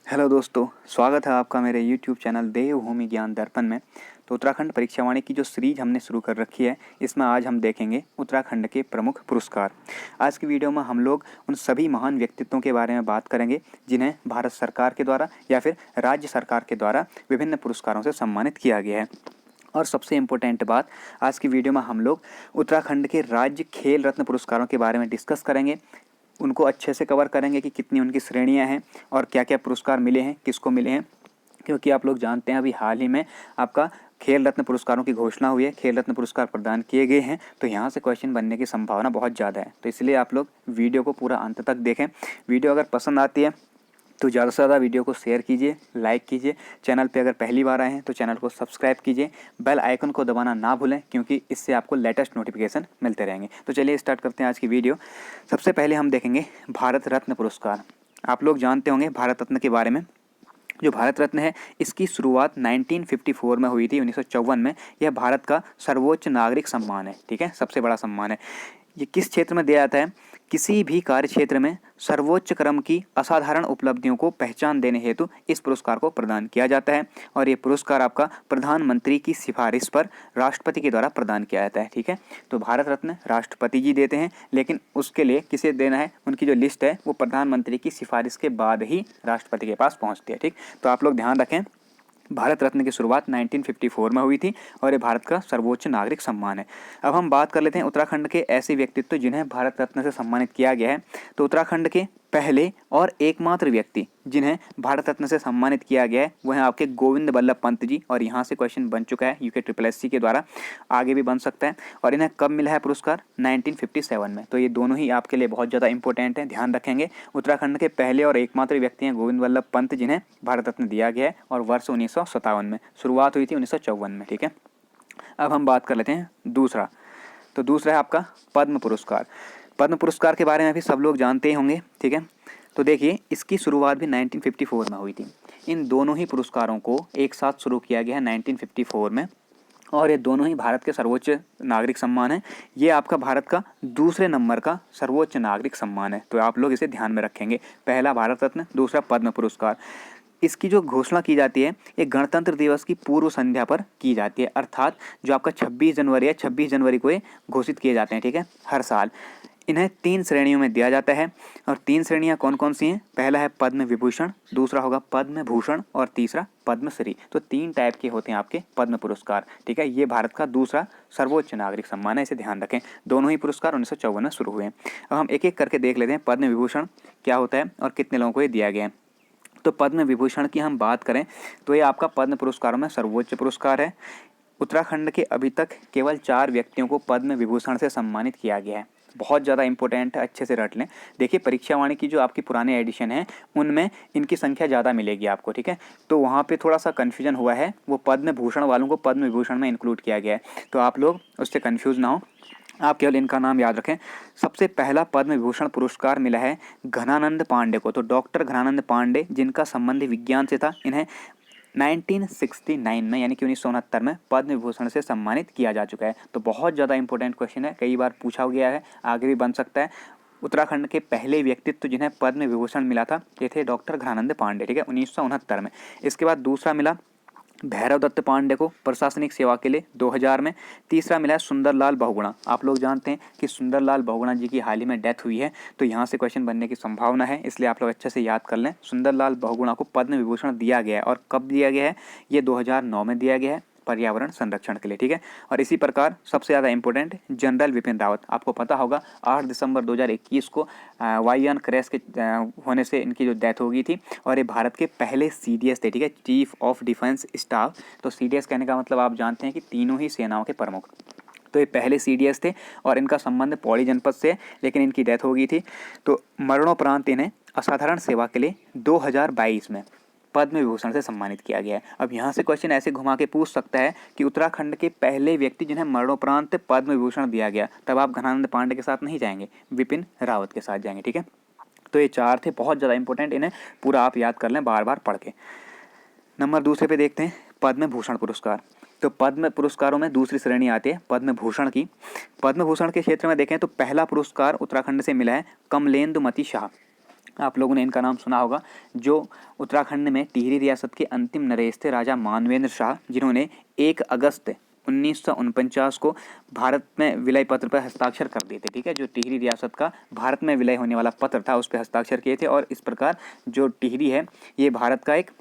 Hello दोस्तों, स्वागत है आपका मेरे YouTube चैनल देवभूमि ज्ञान दर्पण में। तो उत्तराखंड परीक्षावाणी की जो सीरीज हमने शुरू कर रखी है, इसमें आज हम देखेंगे उत्तराखंड के प्रमुख पुरस्कार। आज की वीडियो में हम लोग उन सभी महान व्यक्तित्वों के बारे में बात करेंगे जिन्हें भारत सरकार के द्वारा या फिर राज्य सरकार के द्वारा विभिन्न पुरस्कारों से सम्मानित किया गया है। और सबसे इम्पोर्टेंट बात, आज की वीडियो में हम लोग उत्तराखंड के राज्य खेल रत्न पुरस्कारों के बारे में डिस्कस करेंगे। उनको अच्छे से कवर करेंगे कि कितनी उनकी श्रेणियां हैं और क्या क्या पुरस्कार मिले हैं, किसको मिले हैं। क्योंकि आप लोग जानते हैं अभी हाल ही में आपका खेल रत्न पुरस्कारों की घोषणा हुई है, खेल रत्न पुरस्कार प्रदान किए गए हैं, तो यहाँ से क्वेश्चन बनने की संभावना बहुत ज़्यादा है। तो इसलिए आप लोग वीडियो को पूरा अंत तक देखें। वीडियो अगर पसंद आती है तो ज़्यादा से ज़्यादा वीडियो को शेयर कीजिए, लाइक कीजिए। चैनल पे अगर पहली बार आए हैं तो चैनल को सब्सक्राइब कीजिए, बेल आइकन को दबाना ना भूलें क्योंकि इससे आपको लेटेस्ट नोटिफिकेशन मिलते रहेंगे। तो चलिए स्टार्ट करते हैं आज की वीडियो। सबसे पहले हम देखेंगे भारत रत्न पुरस्कार। आप लोग जानते होंगे भारत रत्न के बारे में। जो भारत रत्न है, इसकी शुरुआत 1954 में हुई थी, 1954 में। यह भारत का सर्वोच्च नागरिक सम्मान है, ठीक है, सबसे बड़ा सम्मान है। ये किस क्षेत्र में दिया जाता है? किसी भी कार्य क्षेत्र में सर्वोच्च क्रम की असाधारण उपलब्धियों को पहचान देने हेतु इस पुरस्कार को प्रदान किया जाता है। और ये पुरस्कार आपका प्रधानमंत्री की सिफारिश पर राष्ट्रपति के द्वारा प्रदान किया जाता है, ठीक है। तो भारत रत्न राष्ट्रपति जी देते हैं, लेकिन उसके लिए किसे देना है, उनकी जो लिस्ट है वो प्रधानमंत्री की सिफारिश के बाद ही राष्ट्रपति के पास पहुँचती है, ठीक। तो आप लोग ध्यान रखें, भारत रत्न की शुरुआत 1954 में हुई थी और ये भारत का सर्वोच्च नागरिक सम्मान है। अब हम बात कर लेते हैं उत्तराखंड के ऐसे व्यक्तित्व जिन्हें भारत रत्न से सम्मानित किया गया है। तो उत्तराखंड के पहले और एकमात्र व्यक्ति जिन्हें भारत रत्न से सम्मानित किया गया है वो हैं आपके गोविंद बल्लभ पंत जी। और यहाँ से क्वेश्चन बन चुका है UKSSC के द्वारा, आगे भी बन सकता है। और इन्हें कब मिला है पुरस्कार? 1957 में। तो ये दोनों ही आपके लिए बहुत ज़्यादा इंपॉर्टेंट है, ध्यान रखेंगे। उत्तराखंड के पहले और एकमात्र व्यक्ति हैं गोविंद बल्लभ पंत जिन्हें भारत रत्न दिया गया है और वर्ष 1957 में। शुरुआत हुई थी 1954 में, ठीक है। अब हम बात कर लेते हैं दूसरा। तो दूसरा है आपका पद्म पुरस्कार। पद्म पुरस्कार के बारे में भी सब लोग जानते ही होंगे, ठीक है। तो देखिए, इसकी शुरुआत भी 1954 में हुई थी। इन दोनों ही पुरस्कारों को एक साथ शुरू किया गया है 1954 में। और ये दोनों ही भारत के सर्वोच्च नागरिक सम्मान है। ये आपका भारत का दूसरे नंबर का सर्वोच्च नागरिक सम्मान है। तो आप लोग इसे ध्यान में रखेंगे, पहला भारत रत्न, दूसरा पद्म पुरस्कार। इसकी जो घोषणा की जाती है ये गणतंत्र दिवस की पूर्व संध्या पर की जाती है, अर्थात जो आपका 26 जनवरी है, 26 जनवरी को ये घोषित किए जाते हैं, ठीक है, हर साल। इन्हें 3 श्रेणियों में दिया जाता है। और 3 श्रेणियां कौन कौन सी हैं? पहला है पद्म विभूषण, दूसरा होगा पद्म भूषण और तीसरा पद्मश्री। तो 3 टाइप के होते हैं आपके पद्म पुरस्कार, ठीक है। ये भारत का दूसरा सर्वोच्च नागरिक सम्मान है, इसे ध्यान रखें। दोनों ही पुरस्कार 1954 में शुरू हुए हैं। अब हम एक एक करके देख लेते हैं पद्म विभूषण क्या होता है और कितने लोगों को ये दिया गया है। तो पद्म विभूषण की हम बात करें तो ये आपका पद्म पुरस्कारों में सर्वोच्च पुरस्कार है। उत्तराखंड के अभी तक केवल 4 व्यक्तियों को पद्म विभूषण से सम्मानित किया गया है। बहुत ज़्यादा इंपॉर्टेंट है, अच्छे से रट लें। देखिए, परीक्षावाणी की जो आपकी पुराने एडिशन है उनमें इनकी संख्या ज़्यादा मिलेगी आपको, ठीक है। तो वहाँ पे थोड़ा सा कन्फ्यूजन हुआ है, वो पद्म भूषण वालों को पद्म विभूषण में इंक्लूड किया गया है। तो आप लोग उससे कन्फ्यूज़ ना हो, आप केवल इनका नाम याद रखें। सबसे पहला पद्म विभूषण पुरस्कार मिला है घनानंद पांडे को। तो डॉक्टर घनानंद पांडे, जिनका संबंध विज्ञान से था, इन्हें 1969 में यानी कि 1969 में पद्म विभूषण से सम्मानित किया जा चुका है। तो बहुत ज़्यादा इंपॉर्टेंट क्वेश्चन है, कई बार पूछा गया है, आगे भी बन सकता है। उत्तराखंड के पहले व्यक्तित्व जिन्हें पद्म विभूषण मिला था ये थे डॉक्टर घनानंद पांडे, ठीक है, 1969 में। इसके बाद दूसरा मिला भैरव दत्त पांडे को प्रशासनिक सेवा के लिए 2000 में। तीसरा मिला है सुंदरलाल बहुगुणा। आप लोग जानते हैं कि सुंदरलाल बहुगुणा जी की हाल ही में डेथ हुई है, तो यहाँ से क्वेश्चन बनने की संभावना है, इसलिए आप लोग अच्छे से याद कर लें। सुंदरलाल बहुगुणा को पद्म विभूषण दिया गया है और कब दिया गया है? ये 2009 में दिया गया है, पर्यावरण संरक्षण के लिए, ठीक है। और इसी प्रकार सबसे ज़्यादा इंपॉर्टेंट जनरल विपिन रावत, आपको पता होगा 8 दिसंबर 2021 को वायुयान क्रैश के होने से इनकी जो डेथ हो गई थी। और ये भारत के पहले CDS थे, ठीक है, चीफ ऑफ डिफेंस स्टाफ। तो CDS कहने का मतलब आप जानते हैं कि तीनों ही सेनाओं के प्रमुख। तो ये पहले CDS थे और इनका संबंध पौड़ी जनपद से, लेकिन इनकी डेथ हो गई थी। तो मरणोपरांत इन्हें असाधारण सेवा के लिए 2022 में पद्म विभूषण से सम्मानित किया गया है। अब यहाँ से क्वेश्चन ऐसे घुमा के पूछ सकता है कि उत्तराखंड के पहले व्यक्ति जिन्हें मरणोपरांत पद्म विभूषण दिया गया, तब आप घनानंद पांडे के साथ नहीं जाएंगे, विपिन रावत के साथ जाएंगे, ठीक है। तो ये 4 थे, बहुत ज़्यादा इंपॉर्टेंट, इन्हें पूरा आप याद कर लें बार बार पढ़ के। नंबर दूसरे पे देखते हैं पद्म भूषण पुरस्कार। तो पद्म पुरस्कारों में दूसरी श्रेणी आती है पद्म भूषण की। पद्म भूषण के क्षेत्र में देखें तो पहला पुरस्कार उत्तराखंड से मिला है कमलेंदु मति शाह। आप लोगों ने इनका नाम सुना होगा, जो उत्तराखंड में टिहरी रियासत के अंतिम नरेश थे, राजा मानवेंद्र शाह, जिन्होंने 1 अगस्त 1949 को भारत में विलय पत्र पर हस्ताक्षर कर दिए थे। ठीक है, जो टिहरी रियासत का भारत में विलय होने वाला पत्र था उस पर हस्ताक्षर किए थे, और इस प्रकार जो टिहरी है ये भारत का एक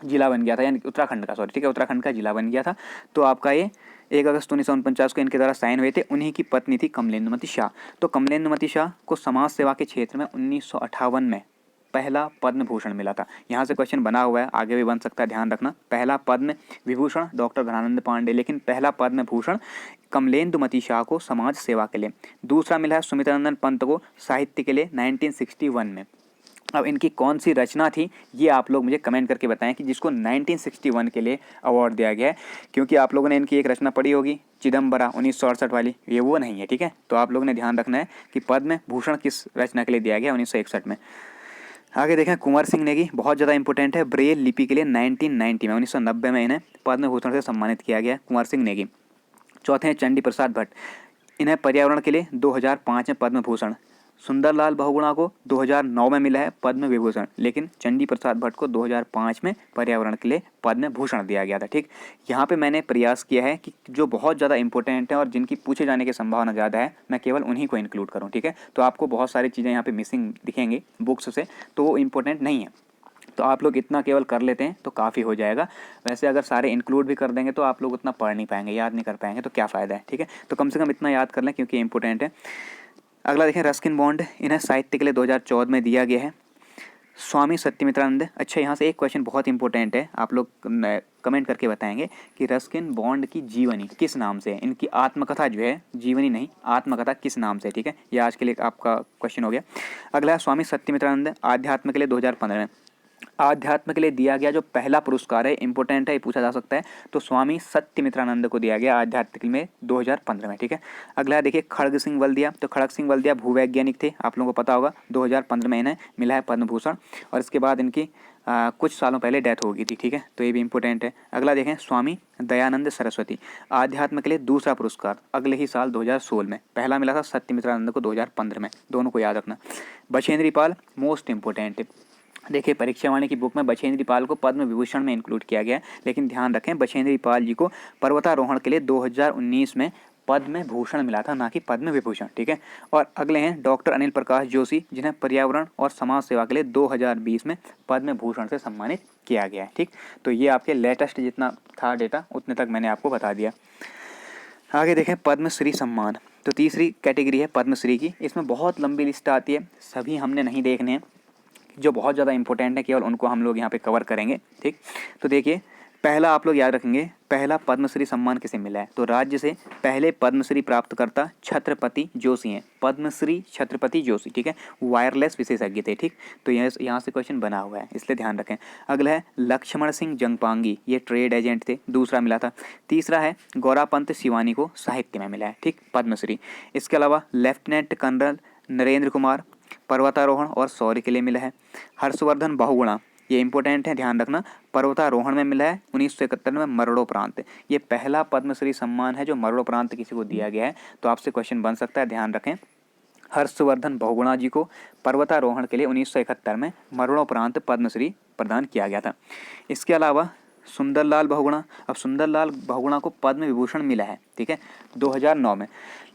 जिला बन गया था, यानी उत्तराखंड का, सॉरी, ठीक है, उत्तराखंड का जिला बन गया था। तो आपका ये 1 अगस्त 1949 को इनके द्वारा साइन हुए थे। उन्हीं की पत्नी थी कमलेंदुमती शाह। तो कमलेंदुमती शाह को समाज सेवा के क्षेत्र में 1958 में पहला पद्म भूषण मिला था। यहाँ से क्वेश्चन बना हुआ है, आगे भी बन सकता है, ध्यान रखना। पहला पद्म विभूषण डॉक्टर धनानंद पांडे, लेकिन पहला पद्म भूषण कमलेंदुमती शाह को समाज सेवा के लिए। दूसरा मिला है सुमित्रानंदन पंत को साहित्य के लिए 1961 में। अब इनकी कौन सी रचना थी ये आप लोग मुझे कमेंट करके बताएं कि जिसको 1961 के लिए अवार्ड दिया गया है, क्योंकि आप लोगों ने इनकी एक रचना पढ़ी होगी चिदम्बरा 1968 वाली, ये वो नहीं है। ठीक है, तो आप लोगों ने ध्यान रखना है कि पद्म भूषण किस रचना के लिए दिया गया 1961 में। आगे देखें, कुंवर सिंह नेगी बहुत ज़्यादा इंपॉर्टेंट है, ब्रेल लिपि के लिए 1990 में 1990 में इन्हें पद्म भूषण से सम्मानित किया गया, कुंवर सिंह नेगी। चौथे हैं चंडी प्रसाद भट्ट, इन्हें पर्यावरण के लिए 2005 में पद्म भूषण। सुंदरलाल बहुगुणा को 2009 में मिला है पद्म विभूषण, लेकिन चंडी प्रसाद भट्ट को 2005 में पर्यावरण के लिए पद्म भूषण दिया गया था। ठीक, यहाँ पे मैंने प्रयास किया है कि जो बहुत ज़्यादा इंपॉर्टेंट है और जिनकी पूछे जाने की संभावना ज़्यादा है, मैं केवल उन्हीं को इंक्लूड करूँ। ठीक है, तो आपको बहुत सारी चीज़ें यहाँ पे मिसिंग दिखेंगी बुक्स से, तो वो इम्पोर्टेंट नहीं है। तो आप लोग इतना केवल कर लेते हैं तो काफ़ी हो जाएगा। वैसे अगर सारे इंक्लूड भी कर देंगे तो आप लोग उतना पढ़ नहीं पाएंगे, याद नहीं कर पाएंगे, तो क्या फ़ायदा है। ठीक है, तो कम से कम इतना याद कर लें क्योंकि इंपॉर्टेंट है। अगला देखें, रस्किन बॉन्ड, इन्हें साहित्य के लिए 2014 में दिया गया है। स्वामी सत्यमित्रानंद, अच्छा यहाँ से एक क्वेश्चन बहुत इंपॉर्टेंट है, आप लोग कमेंट करके बताएंगे कि रस्किन बॉन्ड की जीवनी किस नाम से है। इनकी आत्मकथा जो है, जीवनी नहीं, आत्मकथा किस नाम से है। ठीक है, ये आज के लिए आपका क्वेश्चन हो गया। अगला है स्वामी सत्यमित्रानंद, आध्यात्म के लिए 2015 में। आध्यात्म के लिए दिया गया जो पहला पुरस्कार है, इंपॉर्टेंट है, ये पूछा जा सकता है, तो स्वामी सत्यमित्रानंद को दिया गया आध्यात्म में 2015 में। ठीक है, अगला है देखिए खड़ग सिंह वल्दिया, तो खड़ग सिंह वल्दिया भूवैज्ञानिक थे, आप लोगों को पता होगा, 2015 में इन्हें मिला है पद्म भूषण, और इसके बाद इनकी कुछ सालों पहले डेथ हो गई थी। ठीक है, तो ये भी इंपॉर्टेंट है। अगला देखें, स्वामी दयानंद सरस्वती, आध्यात्म के लिए दूसरा पुरस्कार अगले ही साल 2016 में, पहला मिला था सत्यमित्रानंद को 2015 में, दोनों को याद रखना। बछेंद्री पाल मोस्ट इंपॉर्टेंट है, देखिए परीक्षावाणी की बुक में बछेंद्री पाल को पद्म विभूषण में इंक्लूड किया गया है, लेकिन ध्यान रखें बछेंद्री पाल जी को पर्वतारोहण के लिए 2019 में पद्म भूषण मिला था, ना कि पद्म विभूषण। ठीक है, और अगले हैं डॉक्टर अनिल प्रकाश जोशी, जिन्हें पर्यावरण और समाज सेवा के लिए 2020 में पद्म भूषण से सम्मानित किया गया है। ठीक, तो ये आपके लेटेस्ट जितना था डेटा उतने तक मैंने आपको बता दिया। आगे देखें पद्मश्री सम्मान, तो तीसरी कैटेगरी है पद्मश्री की, इसमें बहुत लंबी लिस्ट आती है, सभी हमने नहीं देखने हैं, जो बहुत ज़्यादा इंपॉर्टेंट है केवल उनको हम लोग यहाँ पे कवर करेंगे। ठीक, तो देखिए पहला आप लोग याद रखेंगे, पहला पद्मश्री सम्मान किसे मिला है, तो राज्य से पहले पद्मश्री प्राप्तकर्ता छत्रपति जोशी हैं, पद्मश्री छत्रपति जोशी। ठीक है, वायरलेस विशेषज्ञ थे। ठीक, तो यहाँ से क्वेश्चन बना हुआ है, इसलिए ध्यान रखें। अगला है लक्ष्मण सिंह जंगपांगी, ये ट्रेड एजेंट थे, दूसरा मिला था। तीसरा है गौरापंत शिवानी को साहित्य में मिला है, ठीक, पद्मश्री। इसके अलावा लेफ्टिनेंट कर्नल नरेंद्र कुमार पर्वतारोहण और शौर्य के लिए मिला है। हर्षवर्धन बहुगुणा, ये इंपॉर्टेंट है, ध्यान रखना, पर्वतारोहण में मिला है 1971 में मरणोपरांत। ये पहला पद्मश्री सम्मान है जो मरणोपरांत किसी को दिया गया है, तो आपसे क्वेश्चन बन सकता है, ध्यान रखें। हर्षवर्धन बहुगुणा जी को पर्वतारोहण के लिए 1971 में मरणोपरांत पद्मश्री प्रदान किया गया था। इसके अलावा सुंदरलाल बहुगुणा, अब सुंदरलाल बहुगुणा को पद्म विभूषण मिला है, ठीक है, 2009 में,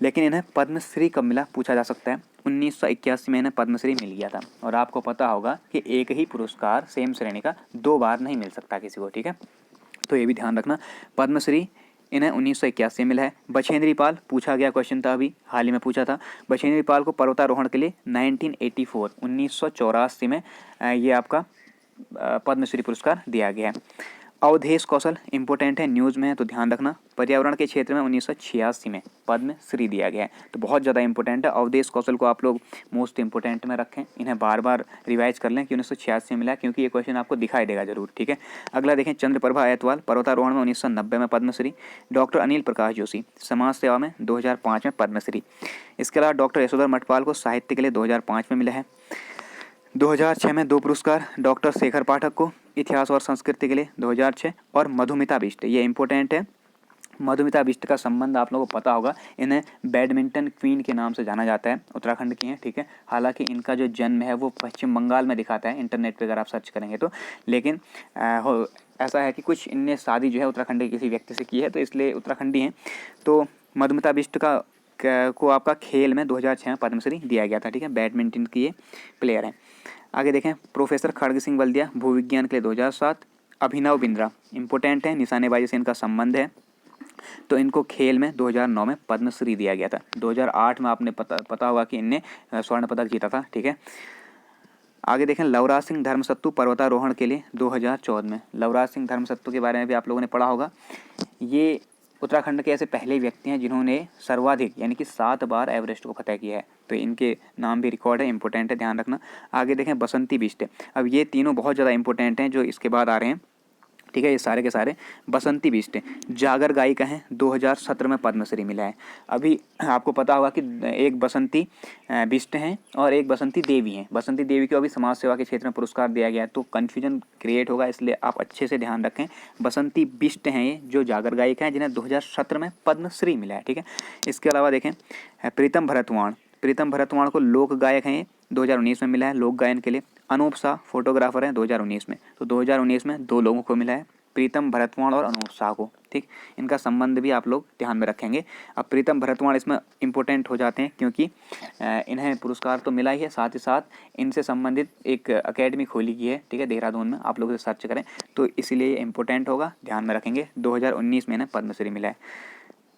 लेकिन इन्हें पद्मश्री कब मिला पूछा जा सकता है। 1981 में इन्हें पद्मश्री मिल गया था, और आपको पता होगा कि एक ही पुरस्कार सेम श्रेणी का 2 बार नहीं मिल सकता किसी को, ठीक है, तो ये भी ध्यान रखना। पद्मश्री इन्हें 1981 मिला है। बछेंद्री पाल, पूछा गया क्वेश्चन था, अभी हाल ही में पूछा था, बछेंद्री पाल को पर्वतारोहण के लिए 1984 में ये आपका पद्मश्री पुरस्कार दिया गया है। अवधेश कौशल इंपॉर्टेंट है, न्यूज़ में है तो ध्यान रखना, पर्यावरण के क्षेत्र में 1986 में पद्मश्री दिया गया है, तो बहुत ज़्यादा इंपॉर्टेंट है। अवधेश कौशल को आप लोग मोस्ट इंपॉर्टेंट में रखें, इन्हें बार बार रिवाइज कर लें कि 1986 में मिला, क्योंकि ये क्वेश्चन आपको दिखाई देगा जरूर, ठीक है। अगला देखें, चंद्रप्रभा ऐतवाल पर्वतारोहण में 1990 में पद्मश्री। डॉक्टर अनिल प्रकाश जोशी समाज सेवा में 2005 में पद्मश्री। इसके अलावा डॉक्टर यशोधर मठपाल को साहित्य के लिए 2005 में मिला है। 2006 में 2 पुरस्कार डॉक्टर शेखर पाठक को इतिहास और संस्कृति के लिए 2006, और मधुमिता बिष्ट, ये इंपॉर्टेंट है, मधुमिता बिष्ट का संबंध आप लोगों को पता होगा, इन्हें बैडमिंटन क्वीन के नाम से जाना जाता है, उत्तराखंड की हैं, ठीक है। हालांकि इनका जो जन्म है वो पश्चिम बंगाल में दिखाता है इंटरनेट पे अगर आप सर्च करेंगे तो, लेकिन ऐसा है कि कुछ इनने शादी जो है उत्तराखंड के किसी व्यक्ति से की है, तो इसलिए उत्तराखंडी हैं। तो मधुमिता बिष्ट को आपका खेल में 2006 में पद्मश्री दिया गया था, ठीक है। बैडमिंटन की ये प्लेयर हैं। आगे देखें, प्रोफेसर खड़ग सिंह बल्दिया भूविज्ञान के लिए 2007। अभिनव बिंद्रा इंपॉर्टेंट है, निशानेबाजी से इनका संबंध है, तो इनको खेल में 2009 में पद्मश्री दिया गया था। 2008 में आपने पता होगा कि इनने स्वर्ण पदक जीता था, ठीक है। आगे देखें, लवराज सिंह धर्मसत्तू पर्वतारोहण के लिए 2014 में। लवराज सिंह धर्मसत्तू के बारे में भी आप लोगों ने पढ़ा होगा। ये उत्तराखंड के ऐसे पहले व्यक्ति हैं जिन्होंने सर्वाधिक यानी कि 7 बार एवरेस्ट को फतह किया है, तो इनके नाम भी रिकॉर्ड है, इंपॉर्टेंट है, ध्यान रखना। आगे देखें, बसंती बिष्ट। अब ये तीनों बहुत ज़्यादा इंपॉर्टेंट हैं जो इसके बाद आ रहे हैं, ठीक है। ये सारे के सारे बसंती बिष्ट जागर गायिका हैं, 2017 में पद्मश्री मिला है। अभी आपको पता होगा कि एक बसंती बिष्ट हैं और एक बसंती देवी हैं। बसंती देवी को अभी समाज सेवा के क्षेत्र में पुरस्कार दिया गया है, तो कन्फ्यूजन क्रिएट होगा, इसलिए आप अच्छे से ध्यान रखें। बसंती बिष्ट हैं ये जो जागर गायिका हैं, जिन्हें 2017 में पद्मश्री मिला है, ठीक है। इसके अलावा देखें, प्रीतम भरतवाण। प्रीतम भरतवाण को लोक गायक हैं, 2019 में मिला है लोक गायन के लिए। अनूप शाह फोटोग्राफर हैं 2019 में, तो 2019 में 2 लोगों को मिला है, प्रीतम भरतवाण और अनूप शाह को, ठीक। इनका संबंध भी आप लोग ध्यान में रखेंगे। अब प्रीतम भरतवाण इसमें इंपॉर्टेंट हो जाते हैं क्योंकि इन्हें पुरस्कार तो मिला ही है, साथ ही साथ इनसे संबंधित एक अकेडमी खोली गई है, ठीक है, देहरादून में। आप लोग सर्च करें तो इसीलिए इंपॉर्टेंट होगा, ध्यान में रखेंगे। 2019 में इन्हें पद्मश्री मिला है।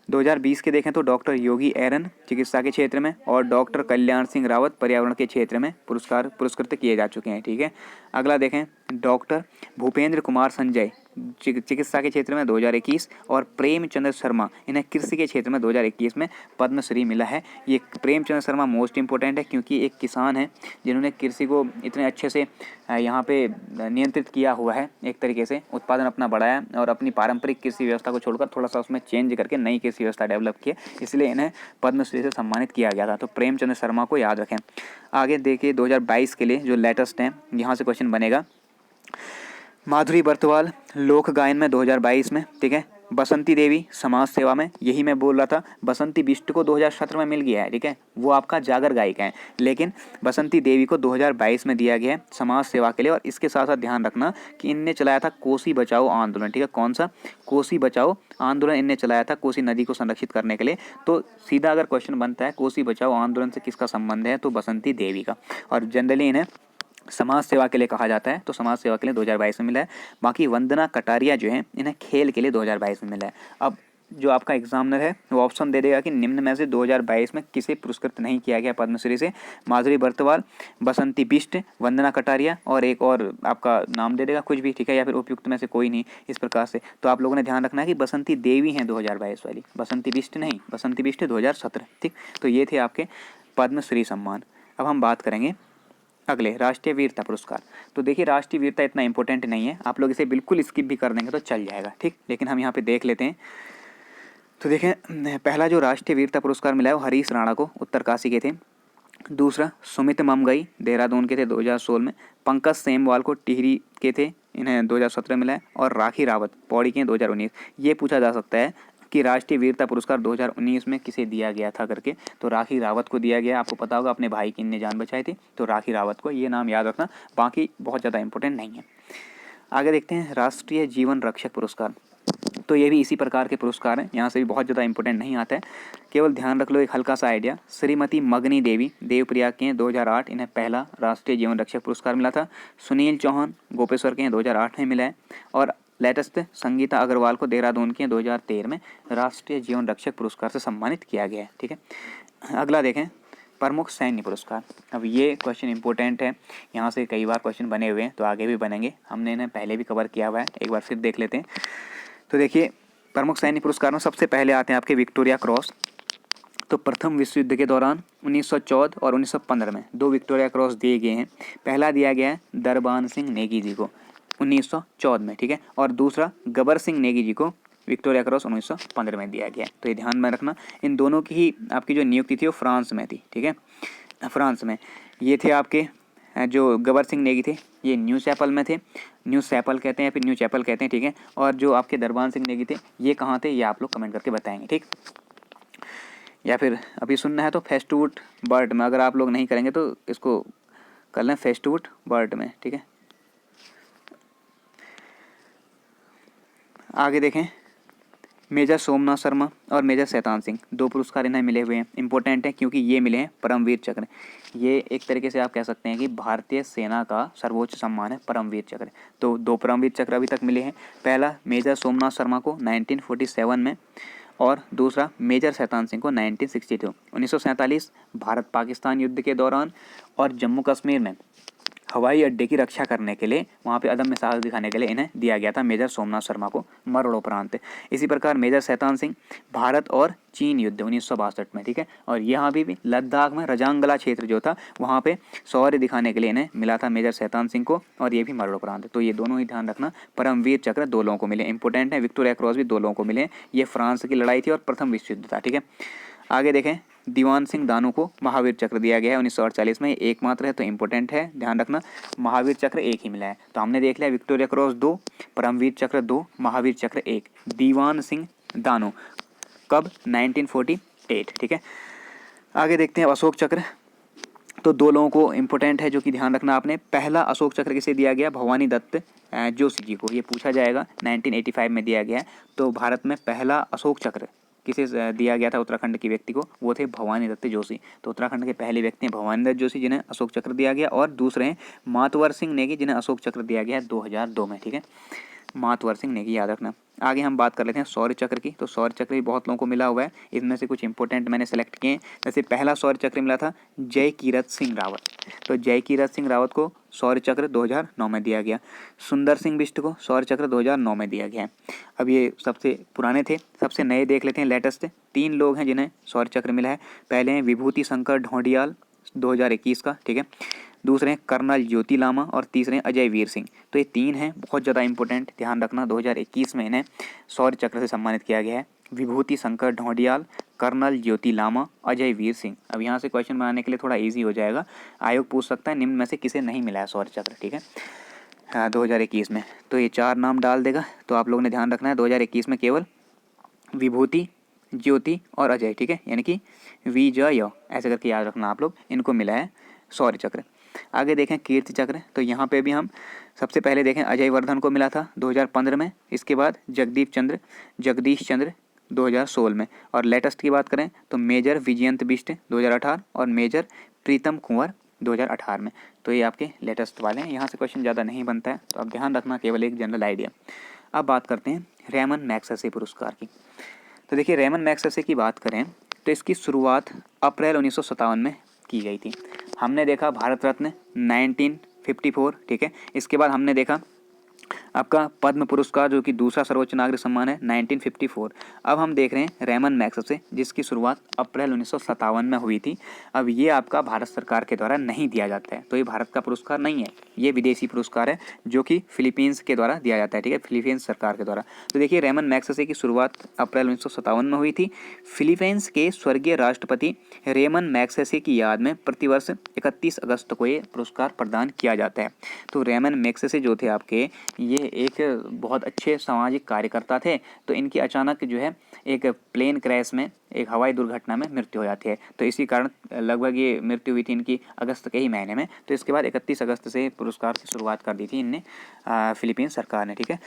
2020 के देखें तो डॉक्टर योगी एरन चिकित्सा के क्षेत्र में और डॉक्टर कल्याण सिंह रावत पर्यावरण के क्षेत्र में पुरस्कृत किए जा चुके हैं, ठीक है। अगला देखें, डॉक्टर भूपेंद्र कुमार संजय चिकित्सा के क्षेत्र में 2021 और प्रेमचंद्र शर्मा इन्हें कृषि के क्षेत्र में 2021 में पद्मश्री मिला है। ये प्रेमचंद्र शर्मा मोस्ट इंपॉर्टेंट है क्योंकि एक किसान है जिन्होंने कृषि को इतने अच्छे से यहाँ पे नियंत्रित किया हुआ है, एक तरीके से उत्पादन अपना बढ़ाया और अपनी पारंपरिक कृषि व्यवस्था को छोड़कर थोड़ा सा उसमें चेंज करके नई कृषि व्यवस्था डेवलप की, इसलिए इन्हें पद्मश्री से सम्मानित किया गया था। तो प्रेमचंद्र शर्मा को याद रखें। आगे देखिए 2022 के लिए जो लेटेस्ट हैं, यहाँ से क्वेश्चन बनेगा। माधुरी बर्तवाल लोक गायन में 2022 में, ठीक है। बसंती देवी समाज सेवा में, यही मैं बोल रहा था। बसंती बिष्ट को 2017 में मिल गया है, ठीक है, वो आपका जागर गायिका है, लेकिन बसंती देवी को 2022 में दिया गया है समाज सेवा के लिए। और इसके साथ साथ ध्यान रखना कि इनने चलाया था कोसी बचाओ आंदोलन, ठीक है। कौन सा? कोसी बचाओ आंदोलन इनने चलाया था कोसी नदी को संरक्षित करने के लिए। तो सीधा अगर क्वेश्चन बनता है कोसी बचाओ आंदोलन से किसका संबंध है, तो बसंती देवी का। और जनरली इन्हें समाज सेवा के लिए कहा जाता है, तो समाज सेवा के लिए 2022 में मिला है। बाकी वंदना कटारिया जो है इन्हें खेल के लिए 2022 में मिला है। अब जो आपका एग्जामिनर है वो ऑप्शन दे देगा कि निम्न में से 2022 में किसे पुरस्कृत नहीं किया गया पद्मश्री से। माधुरी बर्तवाल, बसंती बिष्ट, वंदना कटारिया और एक और आपका नाम दे देगा कुछ भी, ठीक है, या फिर उपयुक्त में से कोई नहीं, इस प्रकार से। तो आप लोगों ने ध्यान रखना है कि बसंती देवी हैं 2022 वाली, बसंती बिष्ट नहीं, बसंती बिष्ट 2017, ठीक। तो ये थे आपके पद्मश्री सम्मान। अब हम बात करेंगे अगले राष्ट्रीय वीरता पुरस्कार। तो देखिए राष्ट्रीय वीरता इतना इंपॉर्टेंट नहीं है, आप लोग इसे बिल्कुल स्किप भी कर देंगे तो चल जाएगा, ठीक। लेकिन हम यहाँ पे देख लेते हैं। तो देखें, पहला जो राष्ट्रीय वीरता पुरस्कार मिला है वो हरीश राणा को, उत्तरकाशी के थे। दूसरा सुमित ममगई देहरादून के थे 2016 में। पंकज सेमवाल को टिहरी के थे, इन्हें 2017 मिला है। और राखी रावत पौड़ी के 2019। ये पूछा जा सकता है कि राष्ट्रीय वीरता पुरस्कार 2019 में किसे दिया गया था करके, तो राखी रावत को दिया गया। आपको पता होगा अपने भाई की इनने जान बचाई थी, तो राखी रावत को, ये नाम याद रखना, बाकी बहुत ज़्यादा इंपॉर्टेंट नहीं है। आगे देखते हैं राष्ट्रीय जीवन रक्षक पुरस्कार। तो ये भी इसी प्रकार के पुरस्कार हैं, यहाँ से भी बहुत ज़्यादा इंपॉर्टेंट नहीं आता है, केवल ध्यान रख लो एक हल्का सा आइडिया। श्रीमती मगनी देवी देवप्रयाग के हैं 2008, इन्हें पहला राष्ट्रीय जीवन रक्षक पुरस्कार मिला था। सुनील चौहान गोपेश्वर के हैं 2008 में मिला है। और लेटेस्ट संगीता अग्रवाल को देहरादून के 2013 में राष्ट्रीय जीवन रक्षक पुरस्कार से सम्मानित किया गया है, ठीक है। अगला देखें, प्रमुख सैन्य पुरस्कार। अब ये क्वेश्चन इंपॉर्टेंट है, यहाँ से कई बार क्वेश्चन बने हुए हैं, तो आगे भी बनेंगे, हमने इन्हें पहले भी कवर किया हुआ है, एक बार फिर देख लेते हैं। तो देखिए प्रमुख सैन्य पुरस्कार में सबसे पहले आते हैं आपके विक्टोरिया क्रॉस। तो प्रथम विश्व युद्ध के दौरान 1914 और 1915 में 2 विक्टोरिया क्रॉस दिए गए हैं। पहला दिया गया है दरबान सिंह नेगी जी को 1914 में, ठीक है। और दूसरा गबर सिंह नेगी जी को विक्टोरिया क्रॉस 1915 में दिया गया है। तो ये ध्यान में रखना, इन दोनों की ही आपकी जो नियुक्ति थी वो फ्रांस में थी, ठीक है, फ्रांस में। ये थे आपके जो गबर सिंह नेगी थे ये न्यू चैपल में थे, न्यू चैपल कहते हैं या फिर न्यू चैपल कहते हैं, ठीक है। और जो आपके दरबान सिंह नेगी थे ये कहाँ थे, ये आप लोग कमेंट करके बताएंगे, ठीक। या फिर अभी सुनना है तो फेस्टवुड बर्ड में, अगर आप लोग नहीं करेंगे तो इसको कर लें फेस्टवुड बर्ड में, ठीक है। आगे देखें, मेजर सोमनाथ शर्मा और मेजर शैतान सिंह, 2 पुरस्कार इन्हें मिले हुए हैं। इंपॉर्टेंट है क्योंकि ये मिले हैं परमवीर चक्र। ये एक तरीके से आप कह सकते हैं कि भारतीय सेना का सर्वोच्च सम्मान है परमवीर चक्र। तो 2 परमवीर चक्र अभी तक मिले हैं। पहला मेजर सोमनाथ शर्मा को 1947 में और दूसरा मेजर शैतान सिंह को 1962। 1947 भारत पाकिस्तान युद्ध के दौरान और जम्मू कश्मीर में हवाई अड्डे की रक्षा करने के लिए, वहाँ पे अदम्य साहस दिखाने के लिए इन्हें दिया गया था मेजर सोमनाथ शर्मा को मरणोपरांत। इसी प्रकार मेजर शैतान सिंह भारत और चीन युद्ध 1962 में, ठीक है। और यहाँ भी लद्दाख में रजांगला क्षेत्र जो था वहाँ पे शौर्य दिखाने के लिए इन्हें मिला था मेजर शैतान सिंह को, और ये भी मरणोपरांत। तो ये दोनों ही ध्यान रखना, परमवीर चक्र 2 लोगों को मिले, इंपॉर्टेंट है। विक्टोरिया क्रॉस भी 2 लोगों को मिले। ये फ्रांस की लड़ाई थी और प्रथम विश्व युद्ध था, ठीक है। आगे देखें, दीवान सिंह दानू को महावीर चक्र दिया गया है 1948 में, एकमात्र है तो इम्पोर्टेंट है, ध्यान रखना। महावीर चक्र 1 ही मिला है। तो हमने देख लिया विक्टोरिया क्रॉस 2, परमवीर चक्र 2, महावीर चक्र 1। दीवान सिंह दानू कब, 1948, ठीक है। आगे देखते हैं अशोक चक्र। तो 2 लोगों को इम्पोर्टेंट है जो कि ध्यान रखना आपने। पहला अशोक चक्र किसे दिया गया, भवानी दत्त जोशी जी को, ये पूछा जाएगा, 1985 में दिया गया है। तो भारत में पहला अशोक चक्र किसे दिया गया था उत्तराखंड के व्यक्ति को, वो थे भवानी दत्त जोशी। तो उत्तराखंड के पहले व्यक्ति हैं भवानी दत्त जोशी जिन्हें अशोक चक्र दिया गया, और दूसरे हैं मातवर सिंह नेगी जिन्हें अशोक चक्र दिया गया है 2002 में, ठीक है। मातवर सिंह नेगी याद रखना। आगे हम बात कर लेते हैं शौर्य चक्र की। तो शौर्य चक्र भी बहुत लोगों को मिला हुआ है, इनमें से कुछ इंपॉर्टेंट मैंने सेलेक्ट किए हैं। जैसे पहला शौर्य चक्र मिला था जय कीरत सिंह रावत। तो जय कीरत सिंह रावत को शौर्य चक्र 2009 में दिया गया। सुंदर सिंह बिष्ट को शौर्य चक्र 2009 में दिया गया है। अब ये सबसे पुराने थे, सबसे नए देख लेते हैं, लेटेस्ट। 3 लोग हैं जिन्हें शौर्य चक्र मिला है। पहले हैं विभूति शंकर ढोंडियाल 2021 का, ठीक है। दूसरे हैं कर्नल ज्योति लामा और तीसरे हैं अजय वीर सिंह। तो ये 3 हैं बहुत ज़्यादा इंपॉर्टेंट, ध्यान रखना। 2021 में इन्हें शौर्य चक्र से सम्मानित किया गया है। विभूति शंकर ढोंडियाल, कर्नल ज्योति लामा, अजय वीर सिंह। अब यहाँ से क्वेश्चन बनाने के लिए थोड़ा ईजी हो जाएगा। आयोग पूछ सकता है निम्न में से किसे नहीं मिला है शौर्य चक्र, ठीक है, 2021 में। तो ये 4 नाम डाल देगा। तो आप लोगों ने ध्यान रखना है 2021 में केवल विभूति, ज्योति और अजय, ठीक है, यानी कि विजय ऐसे करके याद रखना आप लोग, इनको मिला है शौर्य चक्र। आगे देखें कीर्ति चक्र। तो यहाँ पे भी हम सबसे पहले देखें अजय वर्धन को मिला था 2015 में। इसके बाद जगदीश चंद्र 2016 में। और लेटेस्ट की बात करें तो मेजर विजयंत बिष्ट 2018 और मेजर प्रीतम कुंवर 2018 में। तो ये आपके लेटेस्ट वाले हैं, यहाँ से क्वेश्चन ज़्यादा नहीं बनता है, तो अब ध्यान रखना, केवल एक जनरल आइडिया। अब बात करते हैं रेमन मैग्सेसे पुरस्कार की। तो देखिए रेमन मैग्सेसे की बात करें तो इसकी शुरुआत अप्रैल 1957 में की गई थी। हमने देखा भारत रत्न 1954, ठीक है। इसके बाद हमने देखा आपका पद्म पुरस्कार जो कि दूसरा सर्वोच्च नागरिक सम्मान है 1954। अब हम देख रहे हैं रेमन मैग्सेसे जिसकी शुरुआत अप्रैल 1957 में हुई थी। अब ये आपका भारत सरकार के द्वारा नहीं दिया जाता है, तो ये भारत का पुरस्कार नहीं है, ये विदेशी पुरस्कार है जो कि फिलीपींस के द्वारा दिया जाता है, ठीक है, फिलीपींस सरकार के द्वारा। तो देखिए रेमन मैग्सेसे की शुरुआत अप्रैल 1957 में हुई थी। फिलीपींस के स्वर्गीय राष्ट्रपति रेमन मैग्सेसे की याद में प्रतिवर्ष 31 अगस्त को ये पुरस्कार प्रदान किया जाता है। तो रेमन मैग्सेसे जो थे आपके, ये एक बहुत अच्छे सामाजिक कार्यकर्ता थे। तो इनकी अचानक जो है एक प्लेन क्रैश में, एक हवाई दुर्घटना में मृत्यु हो जाती है। तो इसी कारण लगभग ये मृत्यु हुई थी इनकी अगस्त के ही महीने में। तो इसके बाद 31 अगस्त से पुरस्कार की शुरुआत कर दी थी इनने फिलीपीन सरकार ने, ठीक है।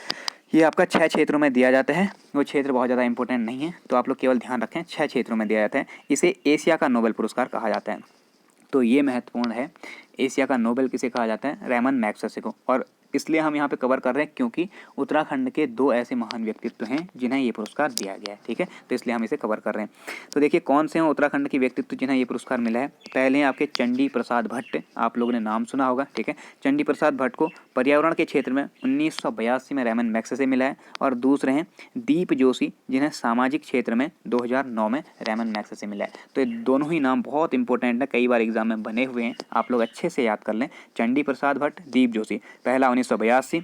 ये आपका 6 क्षेत्रों में दिया जाता है, वो क्षेत्र बहुत ज़्यादा इंपॉर्टेंट नहीं है, तो आप लोग केवल ध्यान रखें 6 क्षेत्रों में दिया जाता है। इसे एशिया का नोबेल पुरस्कार कहा जाता है। तो ये महत्वपूर्ण है, एशिया का नोबेल किसे कहा जाता है, रेमन मैग्सेसे को। और इसलिए हम यहाँ पे कवर कर रहे हैं क्योंकि उत्तराखंड के 2 ऐसे महान व्यक्तित्व हैं जिन्हें ये पुरस्कार दिया गया है, ठीक है, तो इसलिए हम इसे कवर कर रहे हैं। तो देखिए कौन से हैं उत्तराखंड के व्यक्तित्व जिन्हें ये पुरस्कार मिला है। पहले हैं आपके चंडी प्रसाद भट्ट, आप लोगों ने नाम सुना होगा, ठीक है। चंडी प्रसाद भट्ट को पर्यावरण के क्षेत्र में 1982 में रेमन मैग्सेसे मिला है। और दूसरे हैं दीप जोशी जिन्हें सामाजिक क्षेत्र में 2009 में रेमन मैग्सेसे मिला है। तो ये दोनों ही नाम बहुत इंपॉर्टेंट है, कई बार एग्जाम में बने हुए हैं, आप लोग अच्छे से याद कर लें। चंडी प्रसाद भट्ट, दीप जोशी, पहला 1982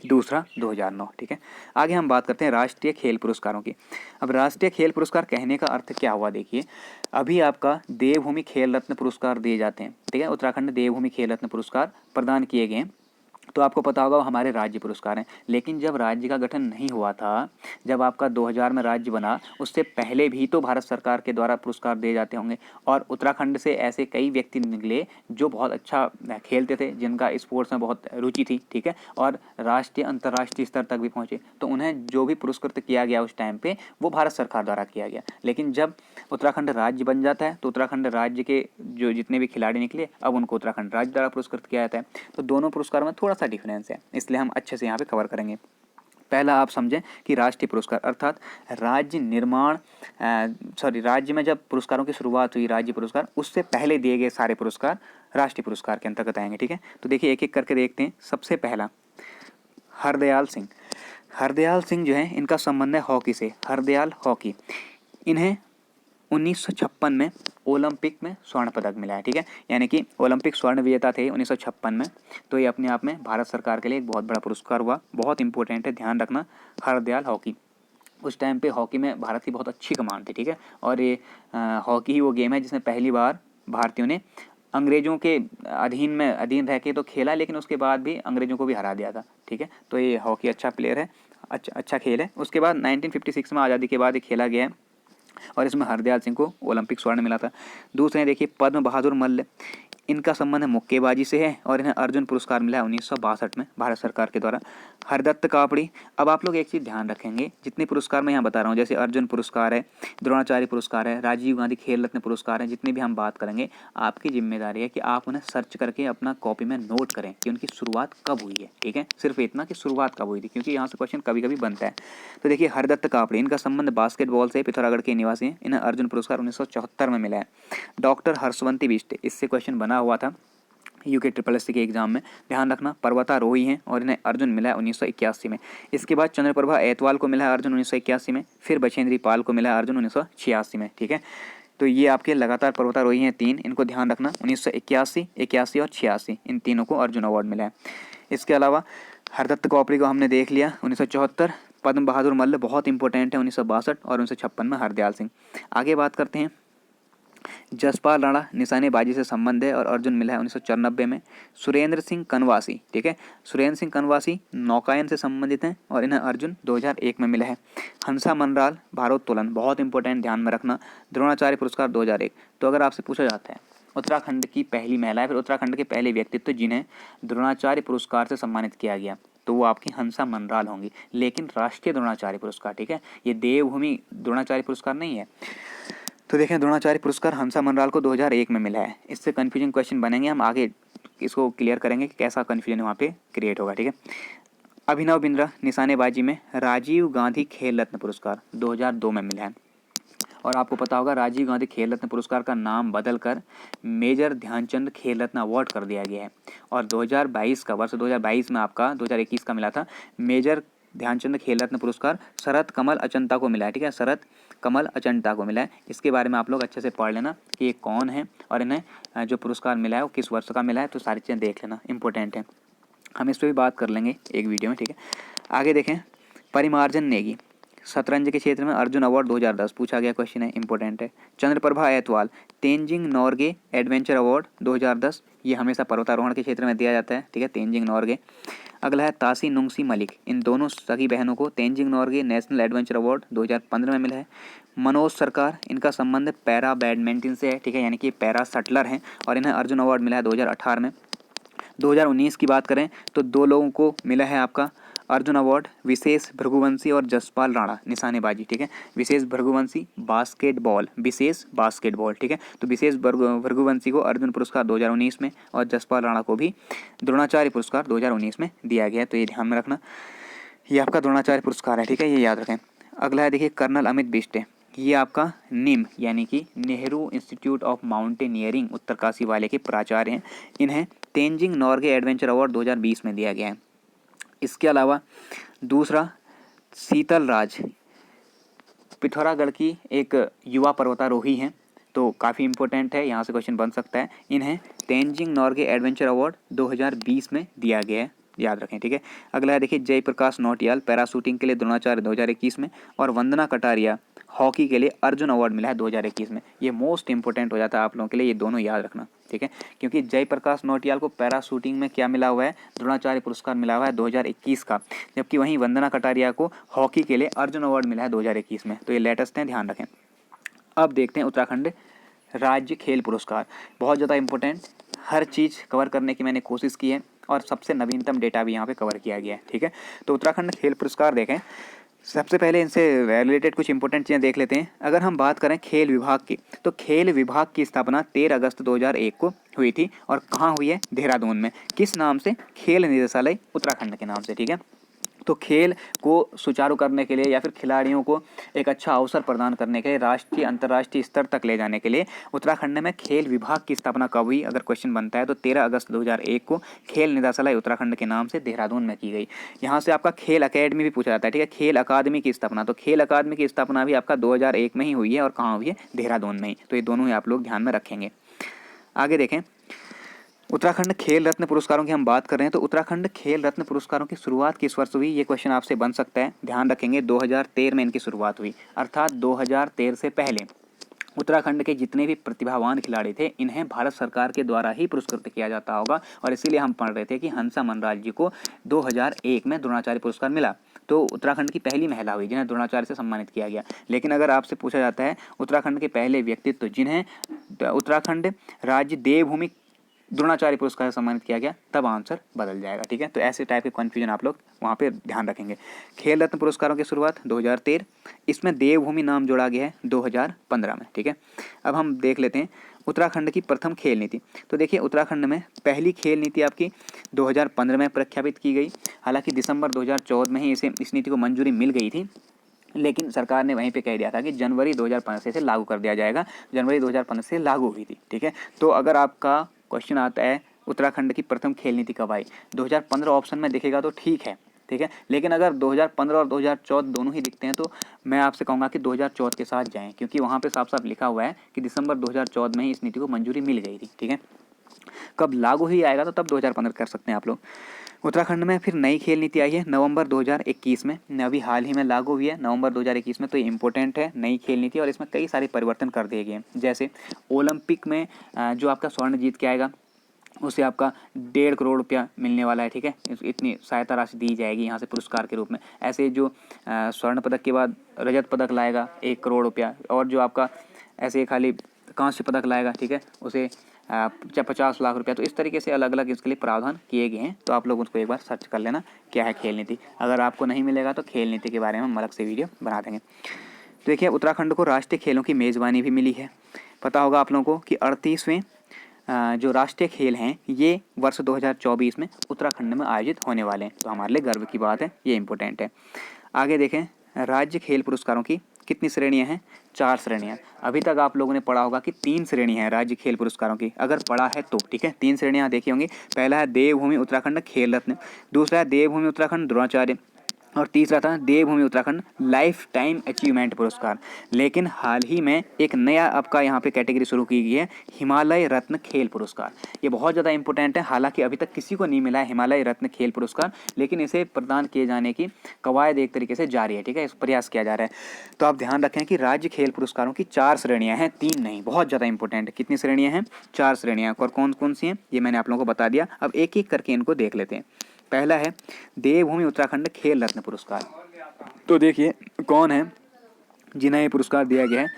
दूसरा 2009। ठीक है, आगे हम बात करते हैं राष्ट्रीय खेल पुरस्कारों की। अब राष्ट्रीय खेल पुरस्कार कहने का अर्थ क्या हुआ, देखिए अभी आपका देवभूमि खेल रत्न पुरस्कार दिए जाते हैं। ठीक है, उत्तराखंड देवभूमि खेल रत्न पुरस्कार प्रदान किए गए हैं। तो आपको पता होगा वो हमारे राज्य पुरस्कार हैं। लेकिन जब राज्य का गठन नहीं हुआ था, जब आपका 2000 में राज्य बना, उससे पहले भी तो भारत सरकार के द्वारा पुरस्कार दिए जाते होंगे। और उत्तराखंड से ऐसे कई व्यक्ति निकले जो बहुत अच्छा खेलते थे, जिनका स्पोर्ट्स में बहुत रुचि थी। ठीक है, और राष्ट्रीय अंतर्राष्ट्रीय स्तर तक भी पहुँचे। तो उन्हें जो भी पुरस्कृत किया गया उस टाइम पर, वो भारत सरकार द्वारा किया गया। लेकिन जब उत्तराखंड राज्य बन जाता है तो उत्तराखंड राज्य के जो जितने भी खिलाड़ी निकले, अब उनको उत्तराखंड राज्य द्वारा पुरस्कृत किया जाता है। तो दोनों पुरस्कारों में थोड़ा सा डिफरेंस है, इसलिए हम अच्छे से यहाँ पे कवर करेंगे। पहला आप समझें कि राष्ट्रीय पुरस्कार अर्थात राज्य निर्माण राज्य में जब पुरस्कारों की शुरुआत हुई, राज्य पुरस्कार, उससे पहले दिए गए सारे पुरस्कार राष्ट्रीय पुरस्कार के अंतर्गत आएंगे। ठीक है, तो देखिए एक एक करके देखते हैं। सबसे पहला हरदयाल सिंह। हरदयाल सिंह जो है, इनका संबंध है हॉकी से। हरदयाल हॉकी, इन्हें 1956 में ओलंपिक में स्वर्ण पदक मिला है। ठीक है, यानी कि ओलंपिक स्वर्ण विजेता थे 1956 में। तो ये अपने आप में भारत सरकार के लिए एक बहुत बड़ा पुरस्कार हुआ, बहुत इंपॉर्टेंट है, ध्यान रखना। हरदयाल हॉकी, उस टाइम पे हॉकी में भारत की बहुत अच्छी कमान थी। ठीक है, और ये हॉकी ही वो गेम है जिसमें पहली बार भारतीयों ने अंग्रेजों के अधीन रह के तो खेला, लेकिन उसके बाद भी अंग्रेजों को भी हरा दिया था। ठीक है, तो ये हॉकी अच्छा प्लेयर है, अच्छा खेल है। उसके बाद 1956 में आज़ादी के बाद ये खेला गया है और इसमें हरदयाल सिंह को ओलंपिक स्वर्ण मिला था। दूसरे देखिए पद्म बहादुर मल्ल, इनका संबंध मुक्केबाजी से है और इन्हें अर्जुन पुरस्कार मिला है 1962 में भारत सरकार के द्वारा। हरदत्त कापड़ी, अब आप लोग एक चीज़ ध्यान रखेंगे, जितने पुरस्कार मैं यहाँ बता रहा हूँ, जैसे अर्जुन पुरस्कार है, द्रोणाचार्य पुरस्कार है, राजीव गांधी खेल रत्न पुरस्कार है, जितने भी हम बात करेंगे, आपकी जिम्मेदारी है कि आप उन्हें सर्च करके अपना कॉपी में नोट करें कि उनकी शुरुआत कब हुई है। ठीक है, सिर्फ इतना कि शुरुआत कब हुई थी, क्योंकि यहाँ से क्वेश्चन कभी कभी बनता है। तो देखिए हरदत्त कापड़ी, इनका संबंध बास्केटबॉल से, पिथौरागढ़ के निवासी हैं, इन्हें अर्जुन पुरस्कार 1974 में मिला है। डॉक्टर हर्षवंती बिष्ट, इससे क्वेश्चन बना हुआ था यूके SSC के एग्जाम में, ध्यान रखना, पर्वतारोही हैं और इन्हें अर्जुन मिला है 1981 में। इसके बाद चंद्रप्रभा ऐतवाल को मिला है अर्जुन 1981 में, फिर बछेंद्री पाल को मिला है अर्जुन 1986 में। ठीक है, तो ये आपके लगातार पर्वतारोही हैं तीन, इनको ध्यान रखना, 1981, 81 और 86, इन तीनों को अर्जुन अवार्ड मिला है। इसके अलावा हरदत्त कापड़ी को हमने देख लिया 1974, पद्म बहादुर मल्ल बहुत इंपॉर्टेंट है 1962 और 1956 में हरदयाल सिंह। आगे बात करते हैं जसपाल राणा, निशानेबाजी से संबंध है और अर्जुन मिला है 1994 में। सुरेंद्र सिंह कनवासी, ठीक है, सुरेंद्र सिंह कनवासी नौकायन से संबंधित हैं और इन्हें अर्जुन 2001 में मिला है। हंसा मनराल भारोत्तोलन, बहुत इंपॉर्टेंट, ध्यान में रखना, द्रोणाचार्य पुरस्कार 2001। तो अगर आपसे पूछा जाता है उत्तराखंड की पहली महिला, फिर उत्तराखंड के पहले व्यक्तित्व जिन्हें द्रोणाचार्य पुरस्कार से सम्मानित किया गया, तो वो आपकी हंसा मनराल होंगी, लेकिन राष्ट्रीय द्रोणाचार्य पुरस्कार। ठीक है, ये देवभूमि द्रोणाचार्य पुरस्कार नहीं है। तो देखें द्रोणाचार्य पुरस्कार हंसा मनराल को 2001 में मिला है। इससे कन्फ्यूजन क्वेश्चन बनेंगे, हम आगे इसको क्लियर करेंगे कि कैसा कन्फ्यूजन वहाँ पे क्रिएट होगा। ठीक है, अभिनव बिंद्रा निशानेबाजी में राजीव गांधी खेल रत्न पुरस्कार 2002 में मिला है। और आपको पता होगा राजीव गांधी खेल रत्न पुरस्कार का नाम बदलकर मेजर ध्यानचंद खेल रत्न अवार्ड कर दिया गया है। और 2022 का, वर्ष 2022 में आपका 2021 का मिला था मेजर ध्यानचंद खेल रत्न पुरस्कार शरत कमल अचंता को मिला है। ठीक है, शरत कमल अचंता को मिला है। इसके बारे में आप लोग अच्छे से पढ़ लेना कि ये कौन है और इन्हें जो पुरस्कार मिला है वो किस वर्ष का मिला है, तो सारी चीज़ें देख लेना, इंपॉर्टेंट है, हम इस पर भी बात कर लेंगे एक वीडियो में। ठीक है, आगे देखें परिमार्जन नेगी, शतरंज के क्षेत्र में अर्जुन अवार्ड 2010 पूछा गया क्वेश्चन है, इंपॉर्टेंट है। चंद्रप्रभा ऐतवाल तेंजिंग नॉर्गे एडवेंचर अवार्ड 2010, ये हमेशा पर्वतारोहण के क्षेत्र में दिया जाता है। ठीक है, तेंजिंग नॉर्गे। अगला है तासी नुंगसी मलिक, इन दोनों सगी बहनों को Tenzing Norgay national adventure award 2015 में मिला है। मनोज सरकार, इनका संबंध पैरा बैडमिंटन से है। ठीक है, यानी कि पैरा शटलर हैं और इन्हें अर्जुन अवार्ड मिला है 2018 में। 2019 की बात करें तो दो लोगों को मिला है आपका अर्जुन अवार्ड, विशेष भृगुवंशी और जसपाल राणा निशानेबाजी। ठीक है, विशेष भृगुवंशी बास्केटबॉल, विशेष बास्केटबॉल। ठीक है, तो विशेष भृगुवंशी को अर्जुन पुरस्कार 2019 में और जसपाल राणा को भी द्रोणाचार्य पुरस्कार 2019 में दिया गया है, तो ये ध्यान में रखना, ये आपका द्रोणाचार्य पुरस्कार है। ठीक है, ये याद रखें। अगला है देखिए कर्नल अमित बिष्ट, ये आपका निम यानी कि Nehru institute of mountaineering Uttarkashi वाले के प्राचार्य हैं। इन्हें तेंजिंग नॉर्गे एडवेंचर अवार्ड 2020 में दिया गया है। इसके अलावा दूसरा शीतल राज, पिथौरागढ़ की एक युवा पर्वतारोही हैं, तो काफ़ी इंपॉर्टेंट है, यहाँ से क्वेश्चन बन सकता है। इन्हें तेंजिंग नॉर्गे एडवेंचर अवार्ड 2020 में दिया गया है। याद रखें, ठीक है। अगला है देखिए जयप्रकाश नौटियाल पैराशूटिंग के लिए द्रोणाचार्य 2021 में, और वंदना कटारिया हॉकी के लिए अर्जुन अवार्ड मिला है 2021 में। ये मोस्ट इंपॉर्टेंट हो जाता है आप लोगों के लिए, ये दोनों याद रखना, ठीक है। क्योंकि जयप्रकाश नौटियाल को पैराशूटिंग में क्या मिला हुआ है, द्रोणाचार्य पुरस्कार मिला हुआ है 2021 का, जबकि वहीं वंदना कटारिया को हॉकी के लिए अर्जुन अवार्ड मिला है 2021 में। तो ये लेटेस्ट हैं, ध्यान रखें। अब देखते हैं उत्तराखंड राज्य खेल पुरस्कार, बहुत ज़्यादा इंपॉर्टेंट, हर चीज़ कवर करने की मैंने कोशिश की है और सबसे नवीनतम डेटा भी यहाँ पे कवर किया गया है, ठीक है। तो उत्तराखंड खेल पुरस्कार देखें, सबसे पहले इनसे रिलेटेड कुछ इंपॉर्टेंट चीज़ें देख लेते हैं। अगर हम बात करें खेल विभाग की, तो खेल विभाग की स्थापना 13 अगस्त 2001 को हुई थी, और कहाँ हुई है, देहरादून में। किस नाम से, खेल निदेशालय उत्तराखंड के नाम से, ठीक है। तो खेल को सुचारू करने के लिए या फिर खिलाड़ियों को एक अच्छा अवसर प्रदान करने के लिए, राष्ट्रीय अंतर्राष्ट्रीय स्तर तक ले जाने के लिए उत्तराखंड में खेल विभाग की स्थापना कब हुई, अगर क्वेश्चन बनता है तो 13 अगस्त 2001 को खेल निदेशालय उत्तराखंड के नाम से देहरादून में की गई। यहाँ से आपका खेल अकेडमी भी पूछा जाता है, ठीक है। खेल अकादमी की स्थापना, तो खेल अकादमी की स्थापना भी आपका 2001 में ही हुई है, और कहाँ हुई है, देहरादून में ही। तो ये दोनों ही आप लोग ध्यान में रखेंगे। आगे देखें, उत्तराखंड खेल रत्न पुरस्कारों की हम बात कर रहे हैं, तो उत्तराखंड खेल रत्न पुरस्कारों की शुरुआत किस वर्ष हुई, ये क्वेश्चन आपसे बन सकता है। ध्यान रखेंगे 2013 में इनकी शुरुआत हुई, अर्थात 2013 से पहले उत्तराखंड के जितने भी प्रतिभावान खिलाड़ी थे, इन्हें भारत सरकार के द्वारा ही पुरस्कृत किया जाता होगा। और इसीलिए हम पढ़ रहे थे कि हंसा मनराज जी को 2001 में द्रोणाचार्य पुरस्कार मिला, तो उत्तराखंड की पहली महिला हुई जिन्हें द्रोणाचार्य से सम्मानित किया गया। लेकिन अगर आपसे पूछा जाता है उत्तराखंड के पहले व्यक्तित्व जिन्हें उत्तराखंड राज्य देवभूमि द्रोणाचार्य पुरस्कार से सम्मानित किया गया, तब आंसर बदल जाएगा, ठीक है। तो ऐसे टाइप के कन्फ्यूजन आप लोग वहाँ पे ध्यान रखेंगे। खेल रत्न पुरस्कारों की शुरुआत 2013, इसमें देवभूमि नाम जोड़ा गया है 2015 में, ठीक है। अब हम देख लेते हैं उत्तराखंड की प्रथम खेल नीति। तो देखिए उत्तराखंड में पहली खेल नीति आपकी 2015 में प्रख्यापित की गई। हालांकि दिसंबर 2014 में ही इस नीति को मंजूरी मिल गई थी, लेकिन सरकार ने वहीं पे कह दिया था कि जनवरी 2015 से लागू कर दिया जाएगा। जनवरी 2015 से लागू हुई थी, ठीक है। तो अगर आपका क्वेश्चन आता है उत्तराखंड की प्रथम खेल नीति कब आई, 2015 ऑप्शन में दिखेगा तो ठीक है, ठीक है। लेकिन अगर 2015 और 2014 दोनों ही दिखते हैं तो मैं आपसे कहूँगा कि 2014 के साथ जाएं, क्योंकि वहाँ पे साफ साफ लिखा हुआ है कि दिसंबर 2014 में ही इस नीति को मंजूरी मिल गई थी, ठीक है। कब लागू ही आएगा तो तब 2015 कर सकते हैं आप लोग। उत्तराखंड में फिर नई खेल नीति आई है नवंबर 2021 में, अभी हाल ही में लागू हुई है नवंबर 2021 में। तो ये इंपॉर्टेंट है नई खेल नीति, और इसमें कई सारे परिवर्तन कर दिए गए हैं। जैसे ओलंपिक में जो आपका स्वर्ण जीत के आएगा उसे आपका 1.5 करोड़ रुपया मिलने वाला है, ठीक है। इतनी सहायता राशि दी जाएगी यहाँ से पुरस्कार के रूप में। ऐसे जो स्वर्ण पदक के बाद रजत पदक लाएगा 1 करोड़ रुपया, और जो आपका ऐसे खाली कांस्य पदक लाएगा, ठीक है, उसे 50 लाख रुपया। तो इस तरीके से अलग अलग इसके लिए प्रावधान किए गए हैं। तो आप लोग उसको एक बार सर्च कर लेना क्या है खेल नीति। अगर आपको नहीं मिलेगा तो खेल नीति के बारे में हम अलग से वीडियो बना देंगे। तो देखिए उत्तराखंड को राष्ट्रीय खेलों की मेज़बानी भी मिली है। पता होगा आप लोगों को कि 38वें जो राष्ट्रीय खेल हैं ये वर्ष 2024 में उत्तराखंड में आयोजित होने वाले हैं। तो हमारे लिए गर्व की बात है, ये इंपॉर्टेंट है। आगे देखें, राज्य खेल पुरस्कारों की कितनी श्रेणियां हैं, 4 श्रेणियां। अभी तक आप लोगों ने पढ़ा होगा कि 3 श्रेणियां हैं राज्य खेल पुरस्कारों की, अगर पढ़ा है तो, ठीक है। 3 श्रेणियां देखी होंगी। पहला है देवभूमि उत्तराखंड खेल रत्न, दूसरा है देवभूमि उत्तराखंड द्रोणाचार्य, और तीसरा था देवभूमि उत्तराखंड लाइफ टाइम अचीवमेंट पुरस्कार। लेकिन हाल ही में एक नया आपका यहाँ पे कैटेगरी शुरू की गई है, हिमालय रत्न खेल पुरस्कार। ये बहुत ज़्यादा इंपॉर्टेंट है। हालांकि अभी तक किसी को नहीं मिला है हिमालय रत्न खेल पुरस्कार, लेकिन इसे प्रदान किए जाने की कवायद एक तरीके से जारी है, ठीक है। इस प्रयास किया जा रहा है। तो आप ध्यान रखें कि राज्य खेल पुरस्कारों की 4 श्रेणियाँ हैं, 3 नहीं। बहुत ज़्यादा इंपॉर्टेंट है। कितनी श्रेणियाँ हैं, 4 श्रेणियाँ। और कौन कौन सी हैं ये मैंने आप लोगों को बता दिया। अब एक एक करके इनको देख लेते हैं। पहला है देवभूमि उत्तराखंड खेल रत्न पुरस्कार। तो देखिए कौन है जिन्हें ये पुरस्कार दिया गया है।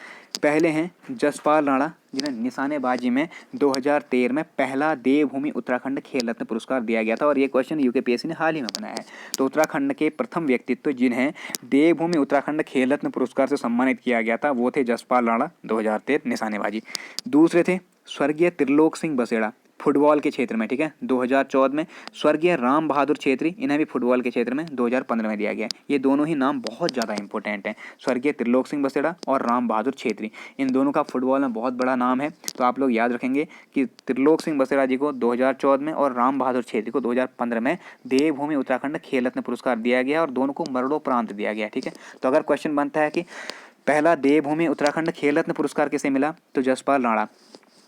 पहले हैं जसपाल राणा, जिन्हें निशानेबाजी में 2013 में पहला देवभूमि उत्तराखंड खेल रत्न पुरस्कार दिया गया था, और ये क्वेश्चन यूकेपीएससी ने हाल ही में बनाया है। तो उत्तराखंड के प्रथम व्यक्तित्व जिन्हें देवभूमि उत्तराखंड खेल रत्न पुरस्कार से सम्मानित किया गया था वो थे जसपाल राणा, 2013 निशानेबाजी। दूसरे थे स्वर्गीय त्रिलोक सिंह बसेड़ा, फुटबॉल के क्षेत्र में, ठीक है, 2014 में। स्वर्गीय राम बहादुर छेत्री, इन्हें भी फुटबॉल के क्षेत्र में 2015 में दिया गया है। ये दोनों ही नाम बहुत ज़्यादा इंपॉर्टेंट हैं, स्वर्गीय त्रिलोक सिंह बसेड़ा और राम बहादुर छेत्री। इन दोनों का फुटबॉल में बहुत बड़ा नाम है। तो आप लोग याद रखेंगे कि त्रिलोक सिंह बसेड़ा जी को 2014 में और राम बहादुर छेत्री को 2015 में देवभूमि उत्तराखंड खेल रत्न पुरस्कार दिया गया, और दोनों को मरणोपरांत दिया गया, ठीक है। तो अगर क्वेश्चन बनता है कि पहला देवभूमि उत्तराखंड खेल रत्न पुरस्कार किसे मिला, तो जसपाल राणा।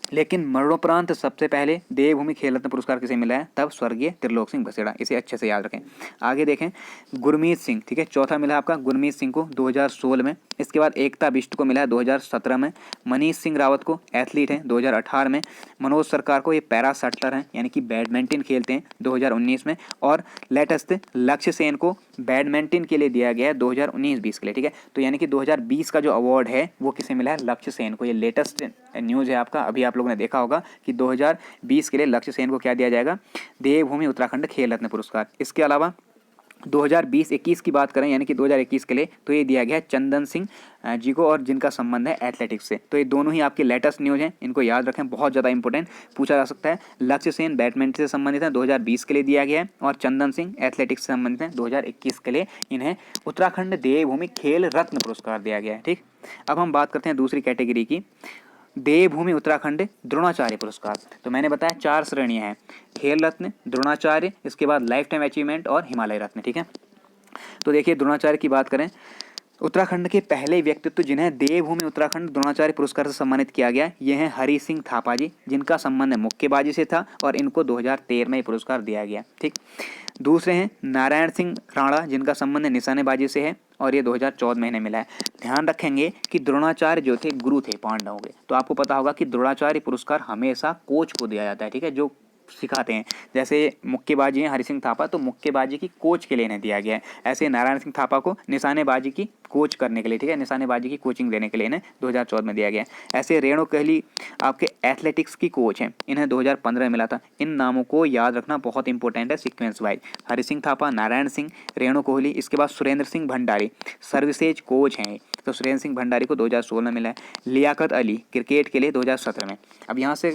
लेकिन मरणोपरांत सबसे पहले देवभूमि खेल रत्न पुरस्कार किसे मिला है? तब स्वर्गीय त्रिलोक सिंह बसेड़ा। इसे अच्छे से याद रखें। आगे देखें, गुरमीत सिंह, ठीक है, चौथा मिला आपका गुरमीत सिंह को 2016 में। इसके बाद एकता बिष्ट को मिला है 2017 में। मनीष सिंह रावत को एथलीट हैं 2018 में। मनोज सरकार को ये पैरा शटलर हैं, यानी कि बैडमिंटन खेलते हैं, 2019 में। और लेटेस्ट लक्ष्य सेन को बैडमिंटन के लिए दिया गया है 2019-20 के लिए, ठीक है। तो यानी कि 2020 का जो अवार्ड है वो किसे मिला है? लक्ष्य सेन को। ये लेटेस्ट न्यूज़ है आपका, अभी आप लोगों ने देखा होगा कि 2020 के लिए लक्ष्य सेन को क्या दिया जाएगा? देवभूमि उत्तराखंड खेल रत्न पुरस्कार। इसके अलावा 2020-21 की बात करें, यानी कि 2021 के लिए, तो ये दिया गया है चंदन सिंह जी को, और जिनका संबंध है एथलेटिक्स से। तो ये दोनों ही आपके लेटेस्ट न्यूज़ हैं, इनको याद रखें, बहुत ज़्यादा इंपॉर्टेंट पूछा जा सकता है। लक्ष्य सेन बैडमिंटन से संबंधित है, 2020 के लिए दिया गया है, और चंदन सिंह एथलेटिक्स से संबंधित है, 2021 के लिए इन्हें उत्तराखंड देवभूमि खेल रत्न पुरस्कार दिया गया है, ठीक। अब हम बात करते हैं दूसरी कैटेगरी की, देवभूमि उत्तराखंड द्रोणाचार्य पुरस्कार। तो मैंने बताया 4 श्रेणियां हैं, खेल रत्न, द्रोणाचार्य, इसके बाद लाइफ टाइम अचीवमेंट और हिमालय रत्न, ठीक है। तो देखिए, द्रोणाचार्य की बात करें, उत्तराखंड के पहले व्यक्तित्व जिन्हें देवभूमि उत्तराखंड द्रोणाचार्य पुरस्कार से सम्मानित किया गया, ये हैं हरि सिंह थापा जी, जिनका संबंध मुक्केबाजी से था, और इनको 2013 में ये पुरस्कार दिया गया, ठीक। दूसरे हैं नारायण सिंह राणा, जिनका संबंध निशानेबाजी से है, और ये 2014 में इन्हें मिला है। ध्यान रखेंगे कि द्रोणाचार्य जो थे गुरु थे पांडवों के, तो आपको पता होगा कि द्रोणाचार्य पुरस्कार हमेशा कोच को दिया जाता है, ठीक है, जो सिखाते हैं। जैसे मुक्केबाजी हैं हरि सिंह थापा, तो मुक्केबाजी की कोच के लिए इन्हें दिया गया है। ऐसे नारायण सिंह थापा को निशानेबाजी की कोच करने के लिए, ठीक है, निशानेबाजी की कोचिंग देने के लिए इन्हें 2014 में दिया गया है। ऐसे रेणु कहली आपके एथलेटिक्स की कोच हैं, इन्हें 2015 में मिला था। इन नामों को याद रखना बहुत इंपॉर्टेंट है सीक्वेंस वाइज। हरि सिंह थापा, नारायण सिंह, रेणु कोहली, इसके बाद सुरेंद्र सिंह भंडारी सर्विसेज कोच हैं। तो सुरेंद्र सिंह भंडारी को 2016 में मिला है। लियाकत अली क्रिकेट के लिए 2017 में। अब यहाँ से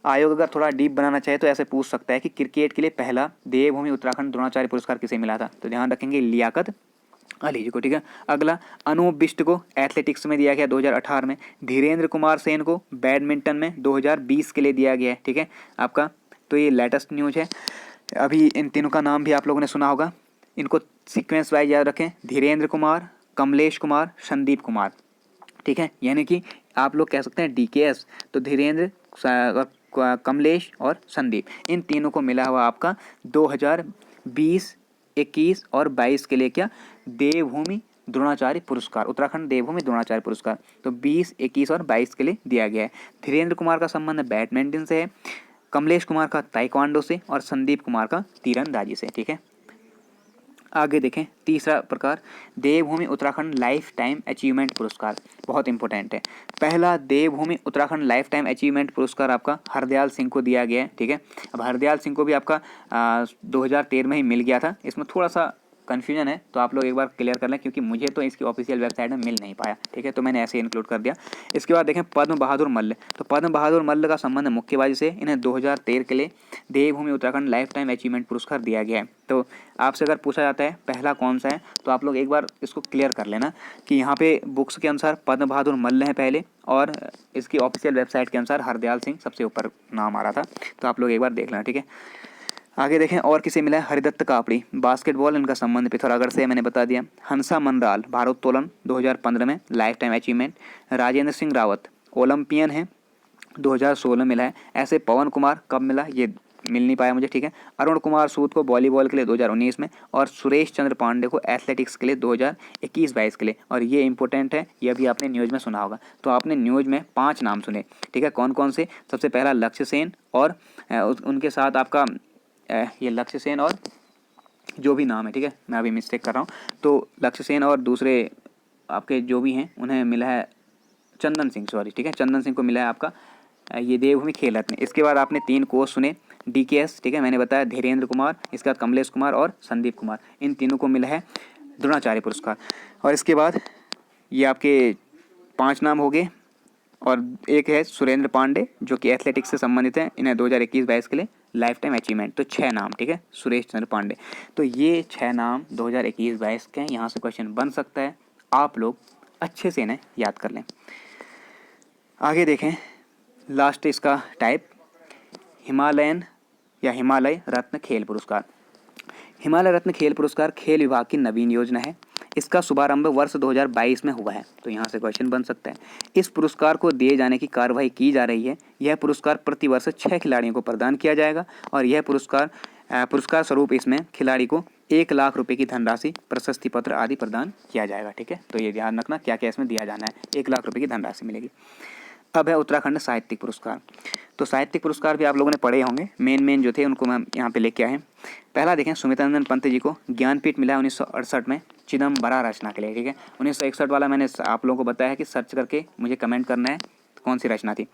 आयोग अगर थोड़ा डीप बनाना चाहे तो ऐसे पूछ सकता है कि क्रिकेट के लिए पहला देवभूमि उत्तराखंड द्रोणाचार्य पुरस्कार किसे मिला था? तो ध्यान रखेंगे लियाकत अली जी को, ठीक है। अगला अनूप बिष्ट को एथलेटिक्स में दिया गया 2018 में। धीरेन्द्र कुमार सेन को बैडमिंटन में 2020 के लिए दिया गया है, ठीक है आपका। तो ये लेटेस्ट न्यूज है। अभी इन तीनों का नाम भी आप लोगों ने सुना होगा, इनको सीक्वेंस वाइज याद रखें, धीरेन्द्र कुमार, कमलेश कुमार, संदीप कुमार, ठीक है। यानी कि आप लोग कह सकते हैं DKS, तो धीरेन्द्र, कमलेश और संदीप, इन तीनों को मिला हुआ आपका 2020, 21 और 22 के लिए क्या? देवभूमि द्रोणाचार्य पुरस्कार, उत्तराखंड देवभूमि द्रोणाचार्य पुरस्कार। तो 20, 21 और 22 के लिए दिया गया है। धीरेन्द्र कुमार का संबंध बैडमिंटन से है, कमलेश कुमार का ताइक्वांडो से, और संदीप कुमार का तीरंदाजी से, ठीक है। आगे देखें, तीसरा प्रकार देवभूमि उत्तराखंड लाइफ टाइम अचीवमेंट पुरस्कार, बहुत इंपॉर्टेंट है। पहला देवभूमि उत्तराखंड लाइफ टाइम अचीवमेंट पुरस्कार आपका हरदयाल सिंह को दिया गया है, ठीक है। अब हरदयाल सिंह को भी आपका 2013 में ही मिल गया था। इसमें थोड़ा सा कन्फ्यूजन है, तो आप लोग एक बार क्लियर कर लें, क्योंकि मुझे तो इसकी ऑफिशियल वेबसाइट में मिल नहीं पाया, ठीक है, तो मैंने ऐसे इंक्लूड कर दिया। इसके बाद देखें पद्म बहादुर मल्ल, तो पद्म बहादुर मल्ल का संबंध मुक्केबाजी से, इन्हें 2013 के लिए देवभूमि उत्तराखंड लाइफ टाइम अचीवमेंट पुरस्कार दिया गया है। तो आपसे अगर पूछा जाता है पहला कौन सा है, तो आप लोग एक बार इसको क्लियर कर लेना कि यहाँ पे बुक्स के अनुसार पद्म बहादुर मल्ल है पहले, और इसकी ऑफिशियल वेबसाइट के अनुसार हरदयाल सिंह सबसे ऊपर नाम आ रहा था। तो आप लोग एक बार देख लेना, ठीक है। आगे देखें और किसे मिला है? हरिदत्त कापड़ी, बास्केटबॉल, इनका संबंध पिथौरागढ़ से, मैंने बता दिया। हंसा मनराल, भारोत्तोलन 2015 में life time achievement. Rajendra Singh Rawat Olympian है, 2016 मिला है। ऐसे पवन कुमार कब मिला, ये मिल नहीं पाया मुझे, ठीक है। अरुण कुमार सूद को वॉलीबॉल के लिए 2019 में, और सुरेश चंद्र पांडे को एथलेटिक्स के लिए 2021-22 के लिए। और ये इंपॉर्टेंट है, ये भी आपने न्यूज़ में सुना होगा। तो आपने न्यूज़ में 5 नाम सुने, ठीक है, कौन कौन से? सबसे पहला लक्ष्य सेन, और उनके साथ आपका ये लक्ष्य सेन और जो भी नाम है, ठीक है, मैं अभी मिस्टेक कर रहा हूँ। तो लक्ष्य सेन और दूसरे आपके जो भी हैं उन्हें मिला है चंदन सिंह, सॉरी, ठीक है, चंदन सिंह को मिला है आपका ये देवभूमि खेल रत्न। इसके बाद आपने 3 कोच सुने, DKS, ठीक है, मैंने बताया धीरेन्द्र कुमार, इसके बाद कमलेश कुमार और संदीप कुमार, इन तीनों को मिला है द्रोणाचार्य पुरस्कार। और इसके बाद ये आपके 5 नाम हो गए, और एक है सुरेंद्र पांडे जो कि एथलेटिक्स से संबंधित है, इन्हें 2021-22 के लिए लाइफ टाइम अचीवमेंट। तो 6 नाम, ठीक है, सुरेश चंद्र पांडे। तो ये 6 नाम 2021-22 के हैं। यहाँ से क्वेश्चन बन सकता है, आप लोग अच्छे से इन्हें याद कर लें। आगे देखें, लास्ट इसका टाइप हिमालयन या हिमालय रत्न खेल पुरस्कार। हिमालय रत्न खेल पुरस्कार खेल विभाग की नवीन योजना है। इसका शुभारंभ वर्ष 2022 में हुआ है। तो यहाँ से क्वेश्चन बन सकता है। इस पुरस्कार को दिए जाने की कार्यवाही की जा रही है। यह पुरस्कार प्रतिवर्ष 6 खिलाड़ियों को प्रदान किया जाएगा और यह पुरस्कार स्वरूप इसमें खिलाड़ी को 1 लाख रुपए की धनराशि, प्रशस्ति पत्र आदि प्रदान किया जाएगा। ठीक है, तो ये ध्यान रखना क्या क्या इसमें दिया जाना है। 1 लाख रुपए की धनराशि मिलेगी। अब है उत्तराखंड साहित्यिक पुरस्कार। तो साहित्यिक पुरस्कार भी आप लोगों ने पढ़े होंगे, मेन जो थे उनको मैं यहाँ पे लेके आए हैं। पहला देखें, सुमित्रानंद पंत जी को ज्ञानपीठ मिला 1968 में चिदम्बरा रचना के लिए। ठीक है, 1961 वाला मैंने आप लोगों को बताया है कि सर्च करके मुझे कमेंट करना है कौन सी रचना थी।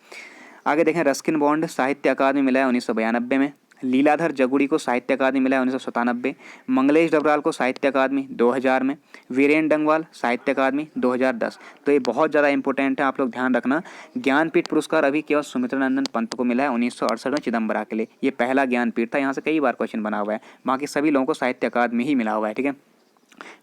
आगे देखें, रस्किन बॉन्ड साहित्य अकादमी मिला है 1992 में। लीलाधर जगुड़ी को साहित्य अकादमी मिला है 1997। मंगलेश डबराल को साहित्य अकादमी 2000 में। वीरेन डंगवाल साहित्य अकादमी 2010। तो ये बहुत ज़्यादा इंपॉर्टेंट है, आप लोग ध्यान रखना। ज्ञानपीठ पुरस्कार अभी केवल सुमित्रानंदन पंत को मिला है 1968 में चिदम्बरा के लिए। ये पहला ज्ञानपीठ था, यहाँ से कई बार क्वेश्चन बना हुआ है। बाकी सभी लोगों को साहित्य अकादमी ही मिला हुआ है। ठीक है,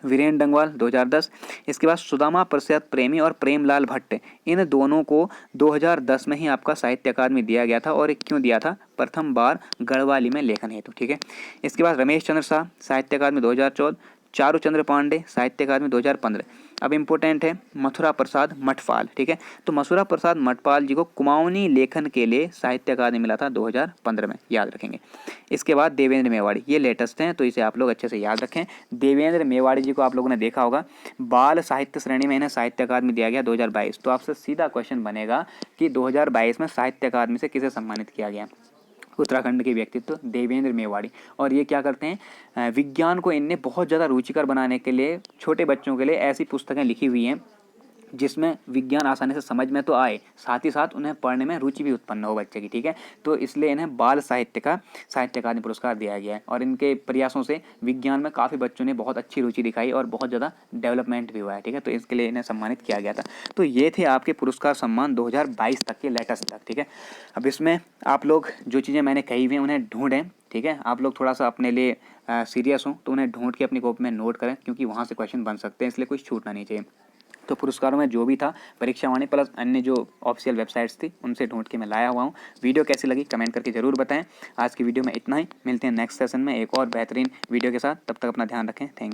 वीरेन डंगवाल 2010। इसके बाद सुदामा प्रसाद प्रेमी और प्रेमलाल भट्ट, इन दोनों को 2010 में ही आपका साहित्य अकादमी दिया गया था। और ये क्यों दिया था? प्रथम बार गढ़वाली में लेखन हेतु। ठीक है, इसके बाद रमेश चंद्र शाह साहित्य अकादमी 2014। चारूचंद्र पांडे साहित्य अकादमी 2015। अब इम्पोर्टेंट है मथुरा प्रसाद मठपाल। ठीक है, तो मथुरा प्रसाद मठपाल जी को कुमाऊनी लेखन के लिए साहित्य अकादमी मिला था 2015 में, याद रखेंगे। इसके बाद देवेंद्र मेवाड़ी, ये लेटेस्ट हैं तो इसे आप लोग अच्छे से याद रखें। देवेंद्र मेवाड़ी जी को आप लोगों ने देखा होगा, बाल साहित्य श्रेणी में इन्हें साहित्य अकादमी दिया गया 2022। तो आपसे सीधा क्वेश्चन बनेगा कि 2022 में साहित्य अकादमी से किसे सम्मानित किया गया? उत्तराखंड के व्यक्तित्व देवेंद्र मेवाड़ी। और ये क्या करते हैं, विज्ञान को इनने बहुत ज़्यादा रुचिकर बनाने के लिए छोटे बच्चों के लिए ऐसी पुस्तकें लिखी हुई हैं जिसमें विज्ञान आसानी से समझ में तो आए, साथ ही साथ उन्हें पढ़ने में रुचि भी उत्पन्न हो बच्चे की। ठीक है, तो इसलिए इन्हें बाल साहित्य का साहित्य अकादमी पुरस्कार दिया गया है। और इनके प्रयासों से विज्ञान में काफ़ी बच्चों ने बहुत अच्छी रुचि दिखाई और बहुत ज़्यादा डेवलपमेंट भी हुआ है। ठीक है, तो इसके लिए इन्हें सम्मानित किया गया था। तो ये थे आपके पुरस्कार सम्मान 2022 तक के, लेटेस्ट तक। ठीक है, अब इसमें आप लोग जो चीज़ें मैंने कही हुई हैं उन्हें ढूंढें। ठीक है, आप लोग थोड़ा सा अपने लिए सीरियस हों तो उन्हें ढूंढ के अपनी कॉपी में नोट करें, क्योंकि वहाँ से क्वेश्चन बन सकते हैं, इसलिए कुछ छूटना नहीं चाहिए। तो पुरस्कारों में जो भी था, परीक्षावाणी प्लस अन्य जो ऑफिशियल वेबसाइट्स थी उनसे ढूंढ के मैं लाया हुआ हूँ। वीडियो कैसी लगी कमेंट करके ज़रूर बताएं। आज की वीडियो में इतना ही, मिलते हैं नेक्स्ट सेशन में एक और बेहतरीन वीडियो के साथ। तब तक अपना ध्यान रखें। Thank you.